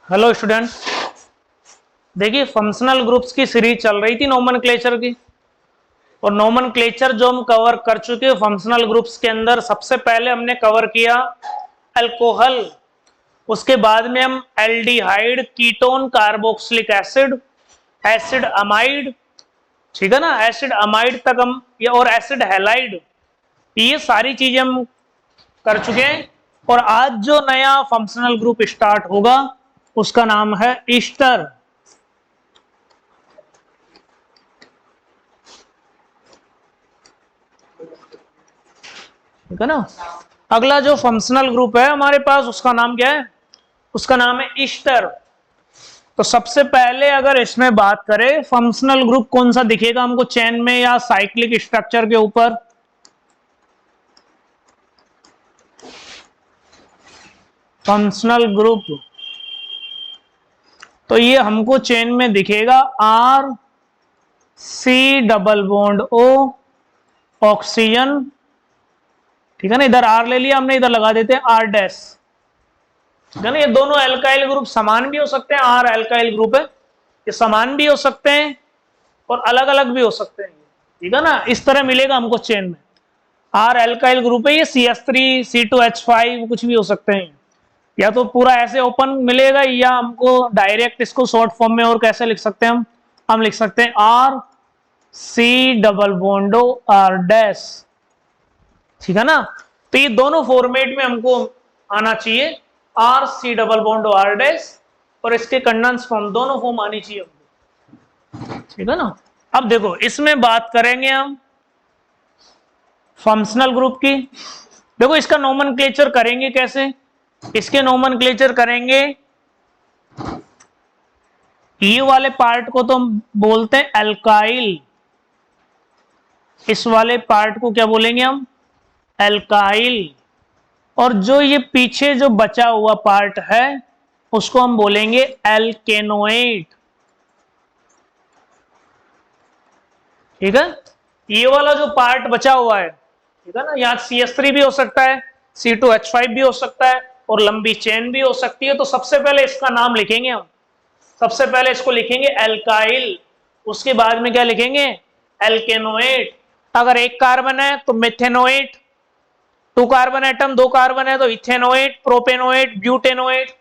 Hello student, देखिए functional groups की series चल रही थी नोमेनक्लेचर की। और नोमेनक्लेचर जो हम कवर कर चुके हैं फंक्शनल ग्रुप्स के अंदर, सबसे पहले हमने कवर किया अल्कोहल। उसके बाद में हम aldehyde, ketone, carboxylic acid, acid amide, ठीक है ना, एसिड अमाइड तक हम ये, और एसिड हैलाइड, ये सारी चीजें हम कर चुके हैं। और आज जो नया फंक्शनल ग्रुप स्टार्ट होगा उसका नाम है ईस्टर। ठीक है ना। अगला जो फंक्शनल ग्रुप है हमारे पास उसका नाम क्या है? उसका नाम है ईस्टर। तो सबसे पहले अगर इसमें बात करें फंक्शनल ग्रुप कौन सा दिखेगा हमको चेन में या साइक्लिक स्ट्रक्चर के ऊपर? फंक्शनल ग्रुप तो ये हमको चेन में दिखेगा R C double bond O oxygen. ठीक है ना, इधर आर ले लिया हमने, इधर लगा देते हैं आर डैश। ठीक है ना, ये दोनों एल्काइल ग्रुप समान भी हो सकते हैं, आर एल्काइल ग्रुप है, ये समान भी हो सकते हैं और अलग अलग भी हो सकते हैं। ठीक है ना, इस तरह मिलेगा हमको चेन में। आर एल्काइल ग्रुप है, ये CH3 C2H5 कुछ भी हो सकते हैं, या तो पूरा ऐसे ओपन मिलेगा या हमको डायरेक्ट इसको शॉर्ट फॉर्म में और कैसे लिख सकते हैं हम लिख सकते हैं R C double bond O R dash. ठीक है ना, तो ये दोनों फॉर्मेट में हमको आना चाहिए, R C double bond O R dash, और इसके कंडेंस फॉर्म दोनों फॉर्म आनी चाहिए हमको। ठीक है ना। अब देखो इसमें बात करेंगे हम फंक्शनल ग्रुप की। देखो इसका नोमेनक्लेचर करेंगे कैसे? इसके नोमेनक्लेचर करेंगे, ये वाले पार्ट को तो हम बोलते हैं एल्काइल, इस वाले पार्ट को क्या बोलेंगे हम? एल्काइल। और जो ये पीछे जो बचा हुआ पार्ट है उसको हम बोलेंगे एल्केनोएट। ठीक है, ये वाला जो पार्ट बचा हुआ है, ठीक है ना, यहाँ CH3 भी हो सकता है, C2H5 भी हो सकता है और लंबी चेन भी हो सकती है। तो सबसे पहले इसका नाम लिखेंगे हम, सबसे पहले इसको लिखेंगे एल्काइल, उसके बाद में क्या लिखेंगे? एल्केनोएट। अगर एक कार्बन है तो मिथेनोएट, 2 कार्बन एटम, 2 कार्बन है तो इथेनोएट, प्रोपेनोएट, ब्यूटेनोएट।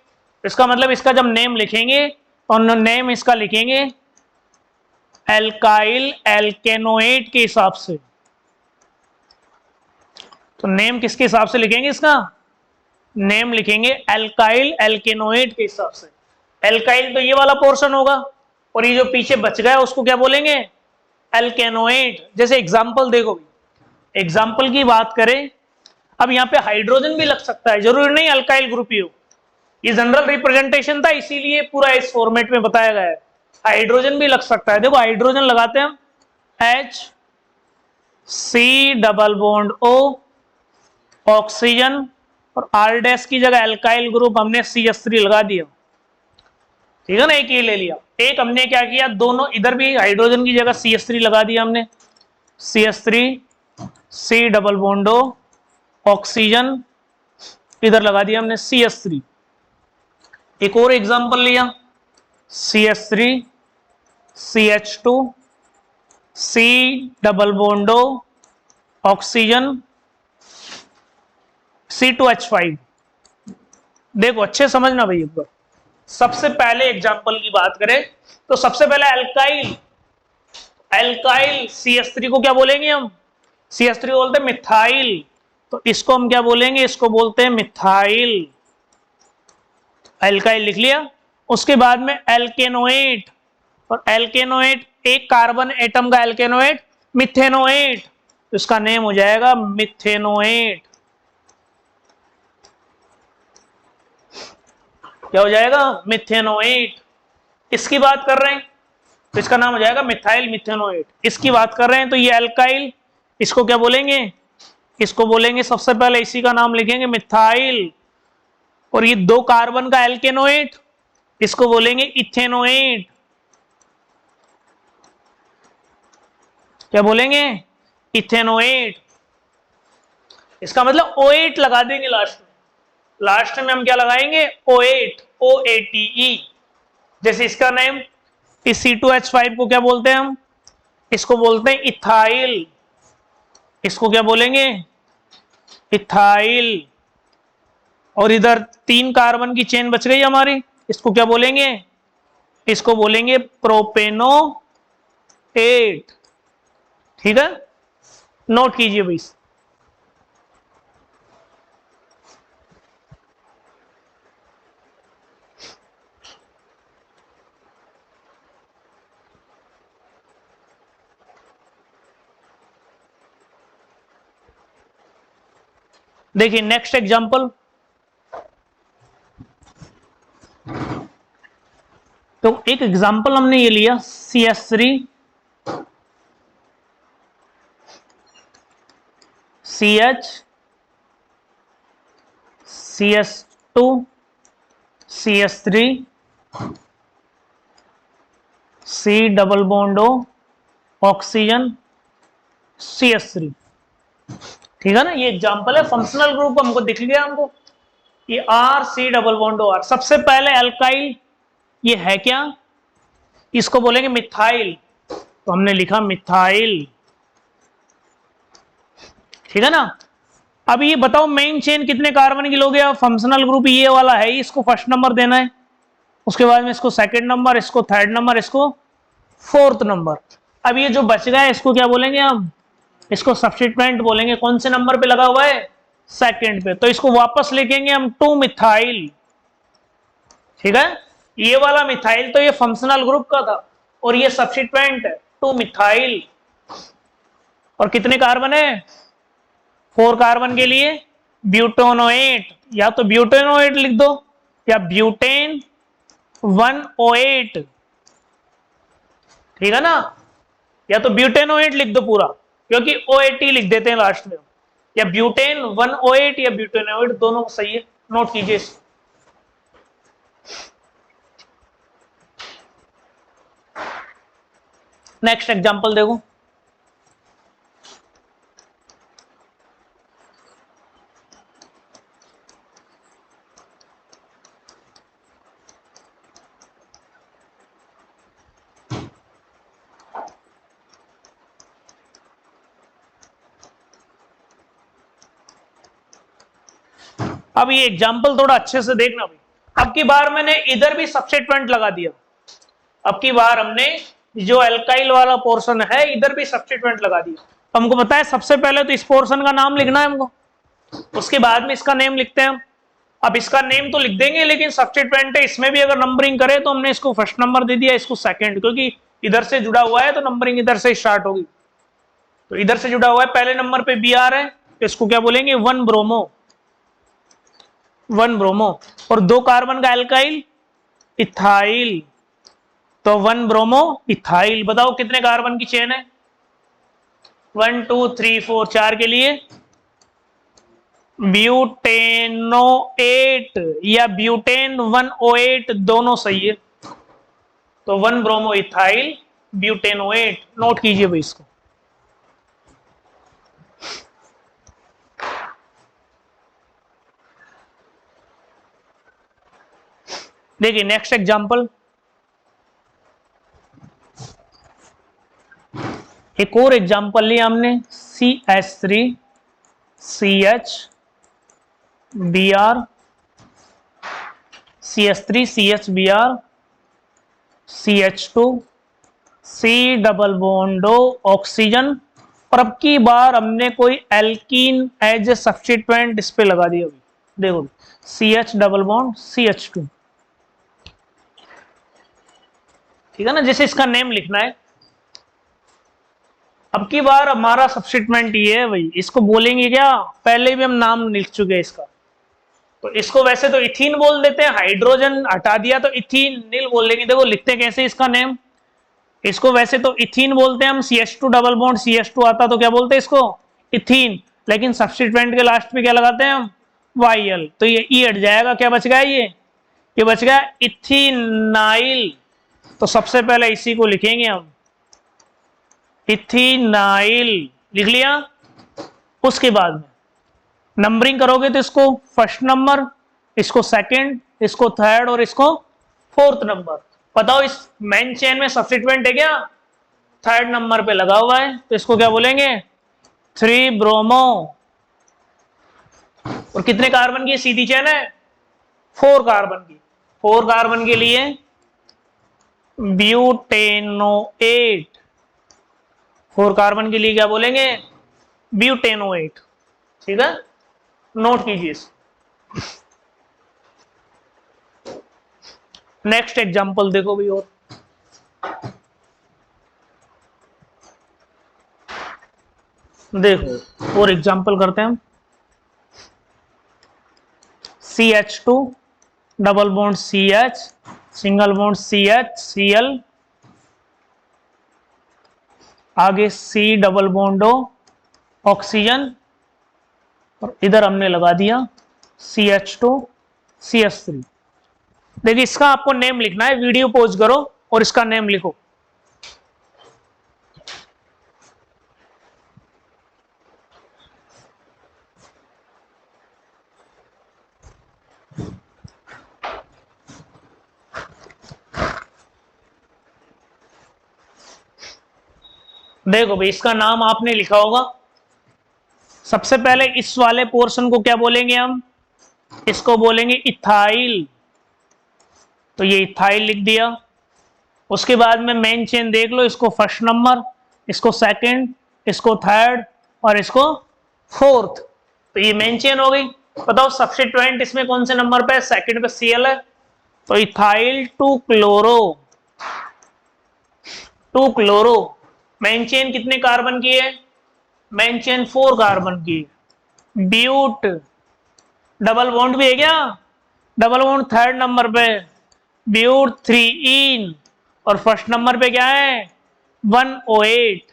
इसका मतलब इसका जब नेम लिखेंगे और नेम इसका लिखेंगे एल्काइल एल्केनोएट के हिसाब से। तो नेम किसके हिसाब से लिखेंगे? इसका नेम लिखेंगे एल्काइल एल्केनोएट के हिसाब से। एल्काइल तो ये वाला पोर्शन होगा और ये जो पीछे बच गया उसको क्या बोलेंगे? एल्केनोएट। जैसे एग्जांपल देखो, एग्जांपल की बात करें, अब यहाँ पे हाइड्रोजन भी लग सकता है, जरूरी नहीं अल्काइल ग्रुप ही हो, ये जनरल रिप्रेजेंटेशन था इसीलिए पूरा इस फॉर्मेट में बताया गया है। हाइड्रोजन भी लग सकता है, देखो हाइड्रोजन लगाते हैं हम H C double bond O oxygen, और R डैश की जगह एल्काइल ग्रुप हमने CH3 लगा दिया। ठीक है ना, एक ये ले लिया। एक हमने क्या किया, दोनों इधर भी हाइड्रोजन की जगह CH3 लगा दिया हमने, CH3 C double bond O oxygen, इधर लगा दिया हमने CH3। एक और एग्जांपल लिया, CH3 CH2 C double bond O oxygen C2H5। देखो अच्छे समझना भाई, एक बार सबसे पहले एग्जांपल की बात करें तो सबसे पहले एल्काइल, एल्काइल CH3 को क्या बोलेंगे हम? CH3 बोलते हैं मिथाइल, तो इसको हम क्या बोलेंगे? इसको बोलते हैं मिथाइल। एल्काइल लिख लिया। उसके बाद में एल्केनोएट, और एल्केनोएट एक कार्बन एटम का एल्केनोएट मिथेनोएट, तो इसका नेम हो जाएगा मिथेनोएट। क्या हो जाएगा? मिथेनोएट। इसकी बात कर रहे हैं तो इसका नाम हो जाएगा मिथाइल मिथेनोएट। इसकी बात कर रहे हैं तो ये एल्काइल, इसको क्या बोलेंगे? इसको बोलेंगे सबसे पहले इसी का नाम लिखेंगे मिथाइल। और ये 2 कार्बन का एल्केनोएट, इसको बोलेंगे इथेनोएट। क्या बोलेंगे? इथेनोएट। इसका मतलब O8 लगा देंगे लास्ट में, लास्ट में हम क्या लगाएंगे? O8, OATE। जैसे इसका नेम, इस C2H5 को क्या बोलते हैं हम? इसको बोलते हैं इथाइल। इसको क्या बोलेंगे? इथाइल। और इधर 3 कार्बन की चेन बच गई हमारी, इसको क्या बोलेंगे? इसको बोलेंगे प्रोपेनोएट। ठीक है, नोट कीजिए भाई। देखिए नेक्स्ट एग्जांपल, तो एक एग्जांपल हमने ये लिया CS3 CH CS2 CS3 C double bond O oxygen CS3। ठीक है ना, ये एग्जांपल है। फंक्शनल ग्रुप हमको दिख गया, हमको ये R C double bond O R। सबसे पहले अल्काइल, ये है क्या? इसको बोलेंगे मिथाइल, तो हमने लिखा मिथाइल। ठीक है ना। अब ये बताओ मेन चेन कितने कार्बन की लोगे? अब फंक्शनल ग्रुप ये वाला है, इसको फर्स्ट नंबर देना है, उसके बाद में इसको सेकंड नंबर, इसको थर्ड नंबर, इसको फोर्थ नंबर। अब ये जो बच गया है इसको क्या बोलेंगे हम? इसको सब्स्टिट्यूएंट बोलेंगे। कौन से नंबर पे लगा हुआ है? सेकंड पे। तो इसको वापस लिखेंगे हम 2 मिथाइल। ठीक है, ये वाला मिथाइल तो ये फंक्शनल ग्रुप का था, और ये सब्स्टिट्यूएंट है 2 मिथाइल। और कितने कार्बन है? 4 कार्बन के लिए ब्यूटेनोएट, या तो ब्यूटेनोएट लिख दो या ब्यूटेन 108। ठीक है ना, या तो ब्यूटेनोएट लिख दो पूरा, क्योंकि OAT लिख देते हैं लास्ट में, या ब्यूटेन 108 या ब्यूटेनोएट, दोनों सही है। नोट कीजिए। नेक्स्ट एग्जांपल देखो, अब ये एग्जांपल थोड़ा अच्छे से देखना भाई। अब की बार मैंने इधर भी सब्स्टिट्यूएंट लगा दिया। अब की बार हमने जो अल्काइल वाला पोर्शन है इधर भी सब्स्टिट्यूएंट लगा दिया। तो हमको पता है सबसे पहले तो इस पोर्शन का नाम लिखना है हमको, उसके बाद में इसका नेम लिखते हैं हम। अब इसका नेम तो लिख देंगे, लेकिन सब्स्टिट्यूएंट है, इसमें भी अगर नंबरिंग करे तो हमने इसको फर्स्ट नंबर दे दिया, इसको सेकंड, क्योंकि इधर से जुड़ा हुआ है तो नंबरिंग इधर से स्टार्ट होगी। तो इधर से जुड़ा हुआ है, पहले नंबर पे Br है, तो इसको क्या बोलेंगे? 1 ब्रोमो। 1 ब्रोमो। और 2 कार्बन का एल्काइल इथाइल, तो 1 ब्रोमो इथाइल। बताओ कितने कार्बन की चेन है? 1 2 3 4, 4 के लिए ब्यूटेनोएट या ब्यूटेन 108, दोनों सही है। तो 1 ब्रोमो इथाइल ब्यूटेनोएट। नोट कीजिए भाई इसको। देखिए नेक्स्ट एग्जांपल, एक और एग्जांपल लिया हमने CH3 CH Br CH3 CH Br CH2 C double bond O oxygen. और अब की बार हमने कोई एल्कीन एज ए सब्स्टिट्यूएंट इस पे लगा दिया। देखो CH डबल बॉन्ड CH2। ठीक है ना, जैसे इसका नेम लिखना है। अब की बार हमारा सब्स्टिट्यूएंट ये है भाई, इसको बोलेंगे क्या? पहले भी हम नाम लिख चुके हैं इसका, तो इसको वैसे तो इथीन बोल देते हैं, हाइड्रोजन हटा दिया तो इथीनिल बोल लेंगे। देखो लिखते कैसे इसका नेम, इसको वैसे तो इथीन बोलते हैं हम, CH2 डबल बॉन्ड CH2 आता तो क्या बोलते हैं इसको? इथीन। लेकिन सब्स्टिट्यूएंट के लास्ट में क्या लगाते हैं हम? YL। तो ये ई हट जाएगा, क्या बच गया? ये बच गया इथीनाइल। तो सबसे पहले इसी को लिखेंगे हम, इथीनाइल लिख लिया। उसके बाद में नंबरिंग करोगे तो इसको फर्स्ट नंबर, इसको सेकंड, इसको थर्ड और इसको फोर्थ नंबर। बताओ इस मेन चेन में सब्स्टिट्यूएंट है क्या? थर्ड नंबर पे लगा हुआ है, तो इसको क्या बोलेंगे? 3 ब्रोमो। और कितने कार्बन की सीधी चेन है? 4 कार्बन की। 4 कार्बन के लिए ब्यूटेनोएट। 4 कार्बन के लिए क्या बोलेंगे? ब्यूटेनोएट। ठीक है, नोट कीजिए। नेक्स्ट एग्जांपल देखो भाई, और देखो और एग्जांपल करते हैं हम। CH2 double bond CH, single bond CH Cl, आगे C double bond O, oxygen, और इधर हमने लगा दिया CH2 CH3। देखिए इसका आपको नेम लिखना है, वीडियो पॉज करो और इसका नेम लिखो। देखो भाई इसका नाम आपने लिखा होगा। सबसे पहले इस वाले पोर्शन को क्या बोलेंगे हम? इसको बोलेंगे इथाइल। तो ये इथाइल लिख दिया। उसके बाद में मेन चेन देख लो, इसको फर्स्ट नंबर, इसको सेकंड, इसको थर्ड और इसको फोर्थ। तो ये मेन चेन हो गई। बताओ सब्स्टिट्यूएंट इसमें कौन से नंबर पे है? सेकंड पे Cl है, तो ethyl 2 chloro. 2 chloro. Main chain कितने कार्बन की है? मेन चेन 4 कार्बन की। ब्यूट डबल बॉन्ड भी है क्या? डबल बॉन्ड थर्ड नंबर पे ब्यूट 3 इन, और फर्स्ट नंबर पे क्या है? 108।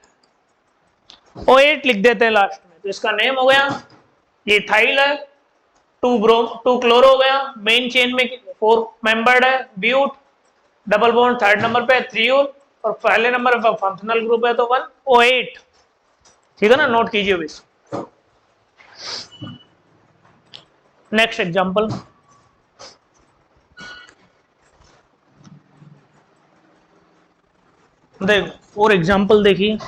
O8 लिख देते हैं लास्ट में, तो इसका नेम हो गया, ये इथाइल है। 2 क्लोरो हो गया। मेन चेन में 4 मेंबर्ड है, but double bond third number पे 3 और पहले नंबर पे फंक्शनल ग्रुप है तो 108। ठीक है ना, नोट कीजिए इस। नेक्स्ट एग्जांपल, देखो और एग्जांपल देखिए।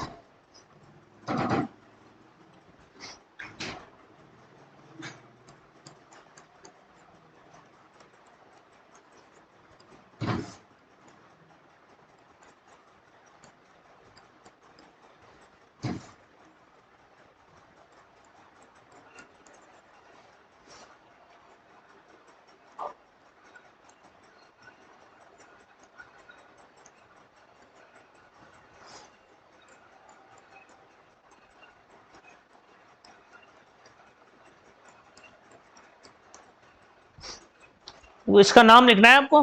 वो इसका नाम लिखना है आपको।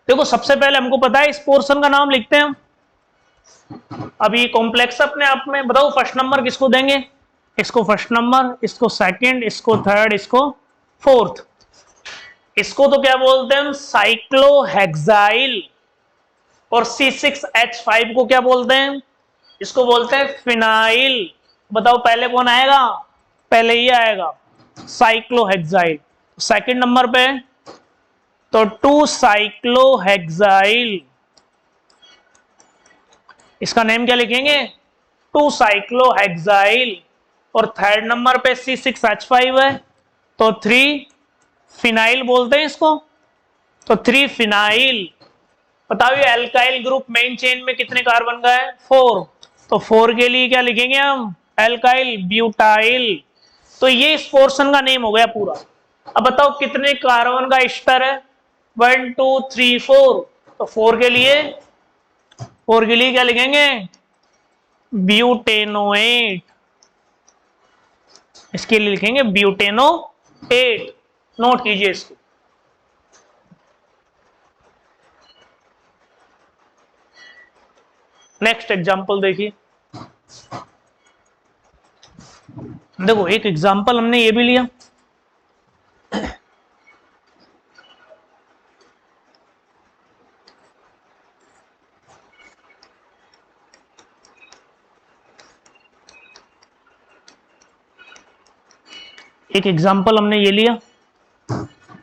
देखो सबसे पहले हमको पता है इस पोर्शन का नाम लिखते हैं हम। अभी कॉम्प्लेक्स अपने आप में बताओ फर्स्ट नंबर किसको देंगे? इसको फर्स्ट नंबर, इसको सेकंड, इसको थर्ड, इसको फोर्थ। इसको तो क्या बोलते हैं हम? साइक्लोहेक्साइल। और C6H5 को क्या बोलते हैं? इसको बोलते हैं फिनाइल। बताओ पहले कौन आएगा? पहले ही आएगा साइक्लोहेक्साइल। सेकंड नंबर पे तो 2 साइक्लोहेक्साइल। इसका नेम क्या लिखेंगे? 2 साइक्लोहेक्साइल। और थर्ड नंबर पे C6H5 है, तो 3 फिनाइल बोलते हैं इसको, तो 3 फिनाइल। बताओ ये एल्काइल ग्रुप मेन चेन में कितने कार्बन का है? 4। तो 4 के लिए क्या लिखेंगे हम? Alkyl butyl. तो ये इस पोर्शन का नेम हो गया पूरा। अब बताओ कितने कार्बन का एस्टर है? 1 2 3 4। तो 4 के लिए क्या लिखेंगे? ब्यूटेनोएट। इसके लिए लिखेंगे ब्यूटेनोएट। नोट कीजिए इसको। नेक्स्ट एग्जांपल देखिए। देखो एक एग्जांपल हमने ये भी लिया। एक एग्जांपल हमने ये लिया।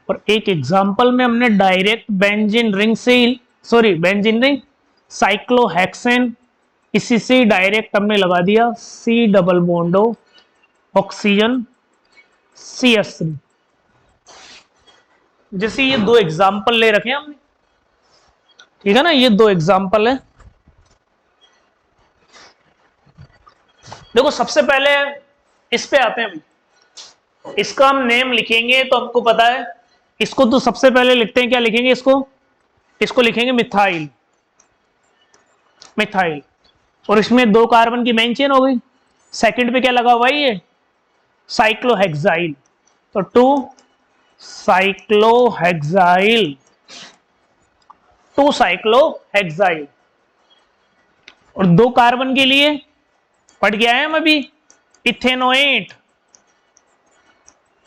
और एक एग्जांपल में हमने डायरेक्ट बेंजीन रिंग से, सॉरी बेंजीन रिंग, साइक्लोहेक्सेन, इसी से डायरेक्ट हमने लगा दिया C double bond O oxygen CH3। जैसे ये दो एग्जांपल ले रखे हैं हमने, ठीक है ना, ये दो एग्जांपल है। देखो सबसे पहले इस पे आते हैं, इसका हम नेम लिखेंगे तो हमको पता है, इसको तो सबसे पहले लिखते हैं, क्या लिखेंगे इसको लिखेंगे मिथाइल, मिथाइल। और इसमें 2 कार्बन की मेन चेन हो गई। सेकंड पे क्या लगा हुआ है, ये साइक्लोहेक्साइल, तो 2 साइक्लोहेक्साइल, 2 साइक्लोहेक्साइल। और 2 कार्बन के लिए पढ़ के आए हम अभी, इथेनोएट,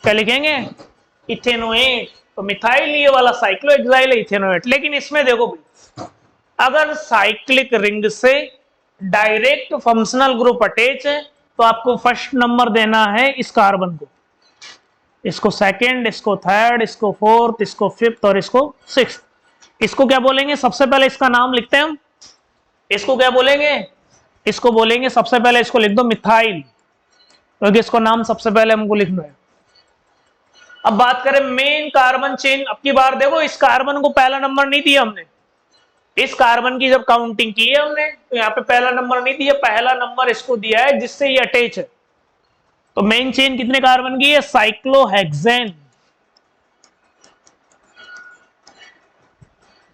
क्या लिखेंगे इथेनोएट। तो मिथाइल ये वाला साइक्लोहेक्साइल है, इथेनोएट। लेकिन इसमें देखो भाई, अगर साइक्लिक रिंग से डायरेक्ट फंक्शनल ग्रुप अटैच है तो आपको फर्स्ट नंबर देना है इस कार्बन को, इसको सेकंड, इसको थर्ड, इसको फोर्थ, इसको फिफ्थ और इसको सिक्स्थ। इसको क्या बोलेंगे, सबसे पहले इसका नाम लिखते हैं हम, इसको क्या बोलेंगे, इसको बोलेंगे सबसे पहले, इसको लिख दो मिथाइल, क्योंकि इसको नाम सबसे पहले हमको लिखना है। अब बात करें मेन कार्बन चेन, अब की बार देखो इस कार्बन को पहला नंबर नहीं दिया हमने, इस कार्बन की जब काउंटिंग की है हमने तो यहाँ पे पहला नंबर नहीं दिया, पहला नंबर इसको दिया है जिससे ये अटैच है। तो मेन चेन कितने कार्बन की है, साइक्लोहेक्सेन,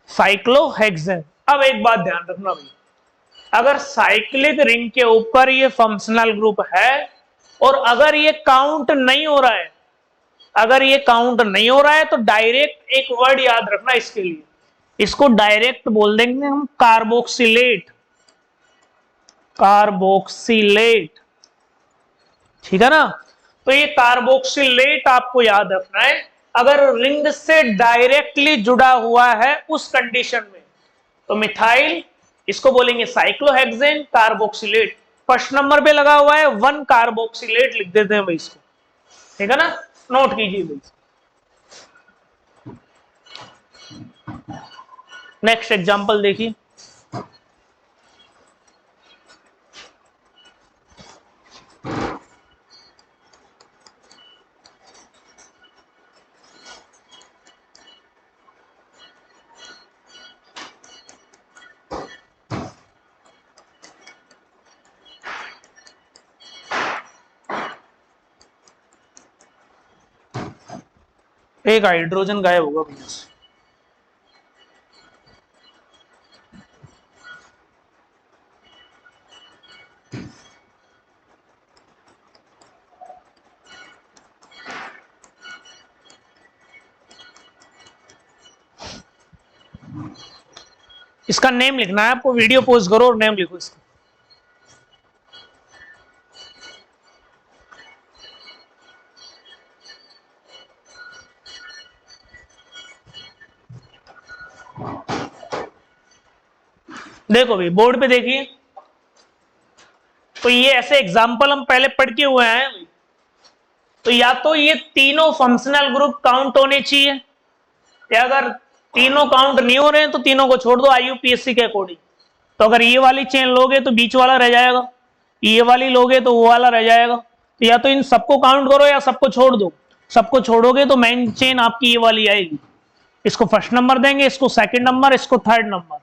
साइक्लोहेक्सेन। अब एक बात ध्यान रखना भाई, अगर साइक्लिक रिंग के ऊपर ये फंक्शनल ग्रुप है और अगर ये काउंट नहीं हो रहा है, अगर ये काउंट नहीं हो रहा है तो डायरेक्ट एक वर्ड याद रखना इसके लिए, इसको डायरेक्ट बोल देंगे हम कार्बोक्सिलेट, कार्बोक्सिलेट, ठीक है ना। तो ये कार्बोक्सिलेट आपको याद रखना है, अगर रिंग से डायरेक्टली जुड़ा हुआ है उस कंडीशन में। तो मिथाइल, इसको बोलेंगे साइक्लोहेक्सेन, कार्बोक्सिलेट। फर्स्ट नंबर पे लगा हुआ है 1 कार्बोक्सिलेट, लिख देते हैं भाई इसको, ठीक है ना, नोट कीजिए भाई। नेक्स्ट एग्जांपल देखिए, एक हाइड्रोजन गायब होगा भैया से। इसका नेम लिखना है आपको, वीडियो पोज करो और नेम लिखो इसका। देखो भाई बोर्ड पे देखिए, तो ये ऐसे एग्जाम्पल हम पहले पढ़ के हुए हैं। तो या तो ये तीनों फंक्शनल ग्रुप काउंट होने चाहिए, या अगर तीनों काउंट नहीं हो रहे हैं तो तीनों को छोड़ दो IUPAC के अकॉर्डिंग। तो अगर ये वाली चेन लोगे तो बीच वाला रह जाएगा, ये वाली लोगे तो वो वाला रह जाएगा। तो या तो इन सबको काउंट करो या सबको छोड़ दो। सबको छोड़ोगे तो मेन चेन आपकी ये वाली आएगी, इसको फर्स्ट नंबर देंगे, इसको सेकंड नंबर, इसको थर्ड नंबर।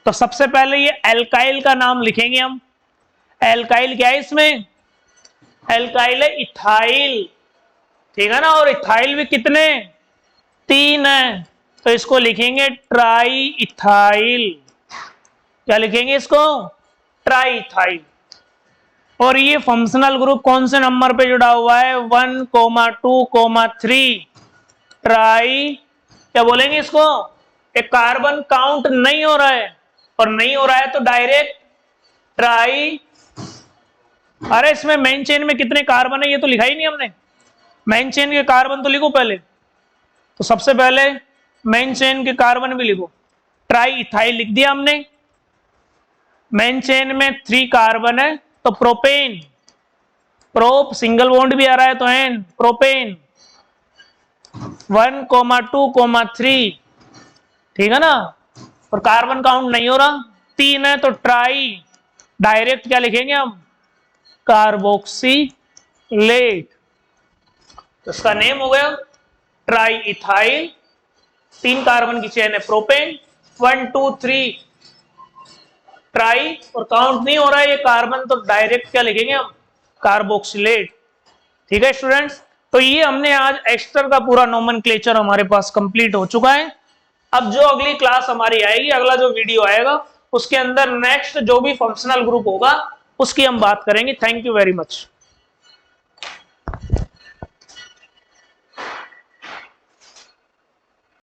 तो सबसे पहले ये एल्काइल का नाम लिखेंगे हम। एल्काइल क्या है इसमें, एल्काइल है इथाइल, ठीक है ना। और इथाइल भी कितने, 3 है, तो इसको लिखेंगे ट्राई इथाइल। क्या लिखेंगे इसको, ट्राई इथाइल। और ये फंक्शनल ग्रुप कौन से नंबर पे जुड़ा हुआ है, 1, 2, 3, ट्राई, क्या बोलेंगे इसको, एक कार्बन काउंट नहीं हो रहा है, और नहीं हो रहा है तो डायरेक्ट ट्राई। अरे इसमें मेन चेन में कितने कार्बन है ये तो लिखा ही नहीं हमने, मेन चेन के कार्बन तो लिखो पहले। तो सबसे पहले मेन चेन के कार्बन भी लिखो, ट्राई इथाइल लिख दिया हमने। मेन चेन में 3 कार्बन है तो प्रोपेन, प्रोप सिंगल बॉन्ड भी आ रहा है तो एन, प्रोपेन। 1,2,3, ठीक है ना, और कार्बन काउंट नहीं हो रहा, 3 है तो ट्राई, डायरेक्ट क्या लिखेंगे हम, कार्बोक्सिलेट, तो इसका नेम हो गया ट्राई इथाइल, 3 कार्बन की चेन है प्रोपेन, 1 2 3 ट्राई, और काउंट नहीं हो रहा है ये कार्बन, तो डायरेक्ट क्या लिखेंगे हम, कार्बोक्सिलेट। ठीक है स्टूडेंट्स, तो ये हमने आज एस्टर का पूरा नोमेनक्लेचर हमारे पास कंप्लीट हो चुका है। अब जो अगली क्लास हमारी आएगी, अगला जो वीडियो आएगा, उसके अंदर नेक्स्ट जो भी फंक्शनल ग्रुप होगा उसकी हम बात करेंगे। Thank you very much.